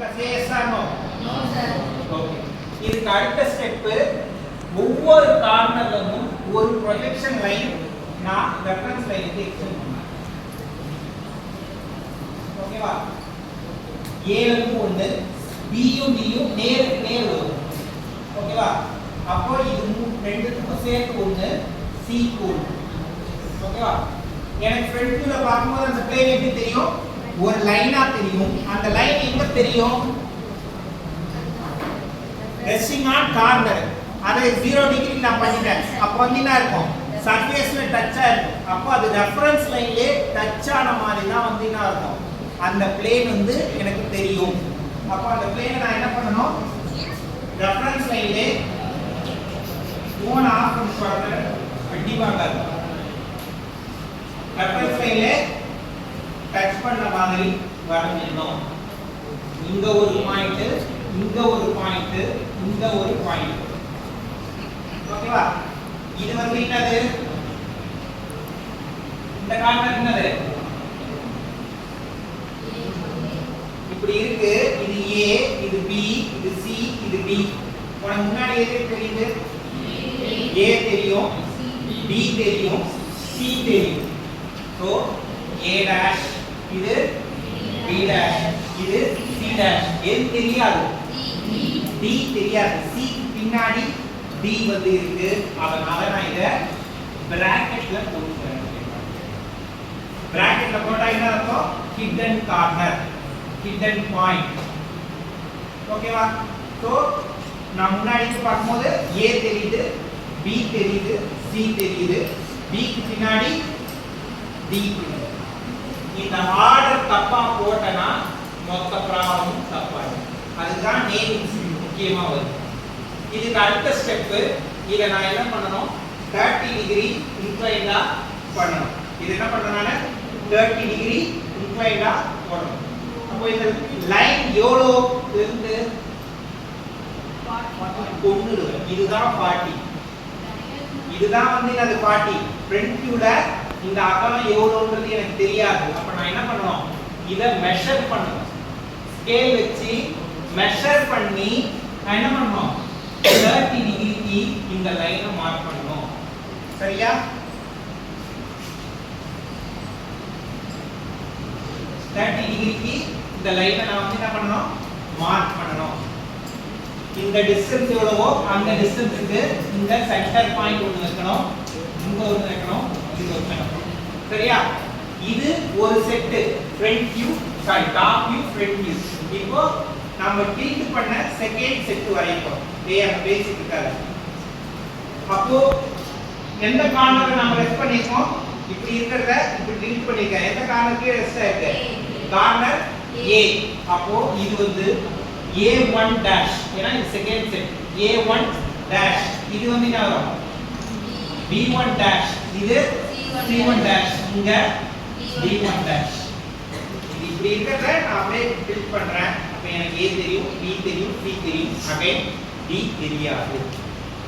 say yes or no? No sir. Okay. இதுக்கு அடுத்த step ஒவ்வொரு கார்னர்லயும் ஒரு ப்ரொஜெக்ஷன் லைன் நான் ரெஃபரன்ஸ் லைனுக்கு எக்ஸ்டெண்ட் பண்ணேன். ஓகேவா? A ல ஒண்ணு B யும் D யும் நேருக்கு நேர் வரும். ஓகேவா? அப்போ இது ரெண்டுத்துக்கும் சேர்த்து ஒண்ணு C க்கு ஒண்ணு. ஓகேவா? எனக்கு ஃப்ரண்ட் வியூல பாக்கும்போது அந்த பிளேன் எப்படி தெரியும்? ஒரு லைனா தெரியும். அந்த லைன் எங்க தெரியும்? Resting on corner. அதை 0 டிகிரி நான் பண்ணிட்டேன். அப்போ வந்து என்ன இருக்கும்? சர்ஃபேஸ்ல டச்சா இருக்கும். அப்போ அது ரெஃபரன்ஸ் லைன்லயே டச் ஆன மாதிரி தான் வந்து என்ன இருக்கும்? அந்த பிளேன் வந்து எனக்கு தெரியும். அப்போ அந்த பிளேனை நான் என்ன பண்ணணும்? ரெஃபரன்ஸ் லைன்லயே ஃபோன் ஆஃப் பண்ணி சொல்றேன். கண்டிப்பாக ரெஃபரன்ஸ் லைன்ல டச் பண்ண மாதிரி வரையணும். இங்க ஒரு பாயிண்ட், இங்க ஒரு பாயிண்ட், இங்க ஒரு பாயிண்ட். ஓகேவா? இது வந்து என்னது? இந்த கார்னர் என்னது? இப்படி இருக்கு. இது A, இது B, இது C, இது D. உனக்கு முன்னாடி எது தெரியுது? A தெரியும், B தெரியும், C தெரியும். So A dash, இது B dash, இது C dash. எது தெரியாது? D தெரியாது. C பின்னாடி D வந்து இருக்கு. அதனால நான் இத பிராக்கெட்ல போட்டுறேன். பிராக்கெட்ல போட்டா என்ன அர்த்தம்? hidden corner, hidden point. ஓகேவா? சோ நான் முன்னாடி பார்க்கும்போது A தெரியுது, B தெரியுது, C தெரியுது. B க்கு பின்னாடி D. இந்த ஆர்டர் தப்பா போட்டனா மொத்த ப்ராப்ளமும் தப்பா இருக்கும். அதுதான் நேமிங் முக்கியமா வருது. இதுக்கு அடுத்த ஸ்டெப் இத நான் என்ன பண்ணனும்? 30 டிகிரி இன்க்ளைன்டா பண்ணனும். இது என்ன பண்றனால 30 டிகிரி இன்க்ளைன்டா போடணும். அப்போ இந்த லைன் எவ்வளோ இருந்து 40 இதுதான் 40. இதுதான் வந்து அது 40. ஃப்ரண்ட் வியூல இந்த அகலம் எவ்வளவுன்றது எனக்கு தெரியாது. அப்ப நான் என்ன பண்ணனும்? இத மெஷர் பண்ணனும். ஸ்கேல் வச்சு மெஷர் பண்ணி நான் என்ன பண்ணனும்? 30 டிகிரிக்கு இந்த லைனை மார்க் பண்ணனும். சரியா? 30 டிகிரிக்கு இந்த லைனை நான் வந்து என்ன பண்ணனும்? மார்க் பண்ணனும். இந்த டிஸ்டன்ஸ் எவ்வளவோ அந்த டிஸ்டன்ஸ்க்கு இந்த சென்டர் பாயிண்ட் ஒன்னு வைக்கணும். இங்க ஒன்னு வைக்கணும். இது வைக்கணும். சரியா? இது ஒரு set front view, sorry top view, front view. இப்போ நாம டில்ட் பண்ண செகண்ட் செட் வரையறோம். பேசிக் இருக்காது. அப்போ எந்த கார்னரை நாம ரெஸ்ட் பண்ணிருக்கோம்? இப்படி இருக்கிறத இப்படி டில்ட் பண்ணிருக்கேன். எந்த கார்னருக்கு ரெஸ்ட் ஆயிருக்கு? Corner A. அப்போ இது வந்து A1 dash. ஏனா இது செகண்ட் செட். A1 dash. இது வந்து என்ன வரும்? B1 dash. இது C1 dash. இங்க B1 dash. இது இப்படி இருக்கிறத நான் அப்படியே டில்ட் பண்றேன். அப்ப எனக்கு A தெரியும், B தெரியும், C தெரியும். அகைன் D தெரியாது.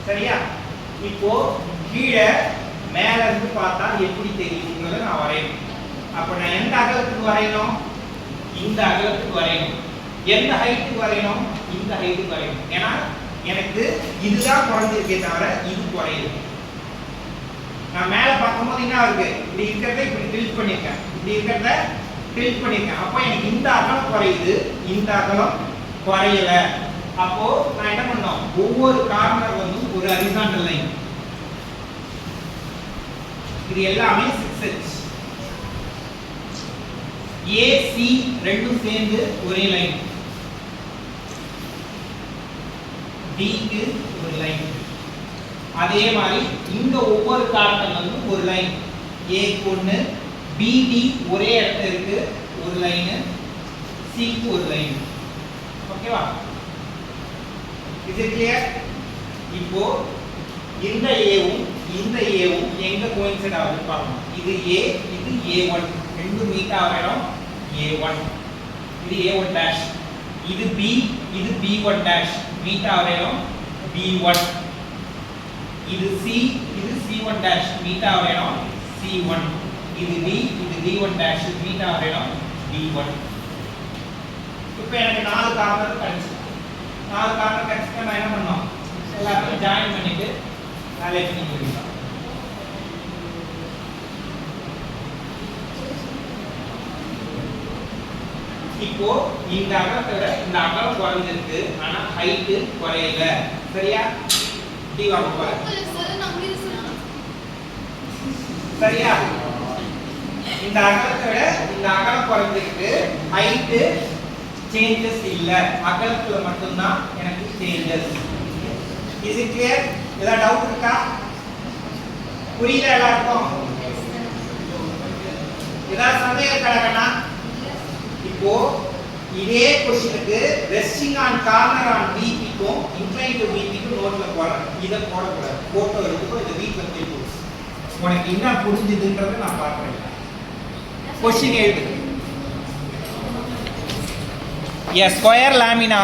சரியா? இப்போ கீழ மேல இருந்து பார்த்தா எப்படி தெரியும்ங்கறத நான் வரையணும். அப்ப நான் எந்த அகலத்துக்கு வரையணும்? இந்த அகலத்துக்கு வரையணும். எந்த ஹைட்டுக்கு வரையணும்? இந்த ஹைட்டுக்கு வரையணும். ஏனா எனக்கு இதுதான் குறைஞ்சிருக்கே தவிர இது குறையல. நான் மேல பார்க்கும்போது என்ன இருக்கு? இப்படி இருக்கிறத இப்படி டில்ட் பண்ணிருக்கேன். இப்படி இருக்கிறத டில்ட் பண்ணிருக்கேன். அப்போ எனக்கு இந்த அகலம் குறையுது, இந்த அகலம் குறையல. அப்போ நான் என்ன பண்ணனும்? ஒவ்வொரு கார்னர் வந்து ஒரு ஹரிசாண்டல் லைன். இது எல்லாமே 6h. AC ரெண்டும் சேர்ந்து ஒரே லைன். D க்கு ஒரு லைன். அதே மாதிரி இங்க ஒவ்வொரு கார்னர் வந்து ஒரு லைன். A க்கு ஒன்னு, BD ஒரே இடத்துல இருக்கு ஒரு லைன், C க்கு ஒரு லைன். ஓகேவா? இது கிளியர்? இப்போ இந்த Aவும் இந்த Aவும் எங்க கோயின்சைட் ஆகுதுன்னு பார்க்கணும். இது A, இது A1. ரெண்டு மீட் ஆகணும். A1. இது A1 dash. இது B, இது B1 dash. மீட் ஆகணும். B1. இது C, இது C1 dash. மீட் ஆகணும். C1. இது D, இது D1 dash. மீட் ஆகணும். D1. இப்போ எனக்கு நாலு கார்னர் கிடைச்சு 4 கார்னர் கிடைச்சிட்டு நான் என்ன பண்ணோம் எல்லாத்தையும் ஜாயின் பண்ணிட்டு வேலைக்கு நீங்க விடலாம். இப்போ இந்த அகலத்தை விட இந்த அகலம் குறைஞ்சிருக்கு ஆனா ஹைட் குறையல சரியா டி வாங்க போறேன் சரியா இந்த அகலத்தை விட இந்த அகலம் குறைஞ்சிருக்கு ஹைட் சேஞ்சஸ் இல்ல அகலத்துல மட்டும் தான் எனக்கு சேஞ்சஸ் இஸ் இட் கிளியர் ஏதாவது டவுட் இருக்கா புரியல எல்லாருக்கும் ஏதாவது சந்தேகம் கடக்கனா இப்போ இதே क्वेश्चनக்கு ரெஸ்டிங் ஆன் கார்னர் ஆன் பிபிக்கும் இன்க்ளைன் டு பிபிக்கும் நோட்ல போறேன் இத போட கூடாது போட்டோ எடுத்துக்கோ இந்த வீட்ல போய் போடு உனக்கு என்ன புரிஞ்சுதுன்றதை நான் பார்க்கறேன் क्वेश्चन எழுது a square lamina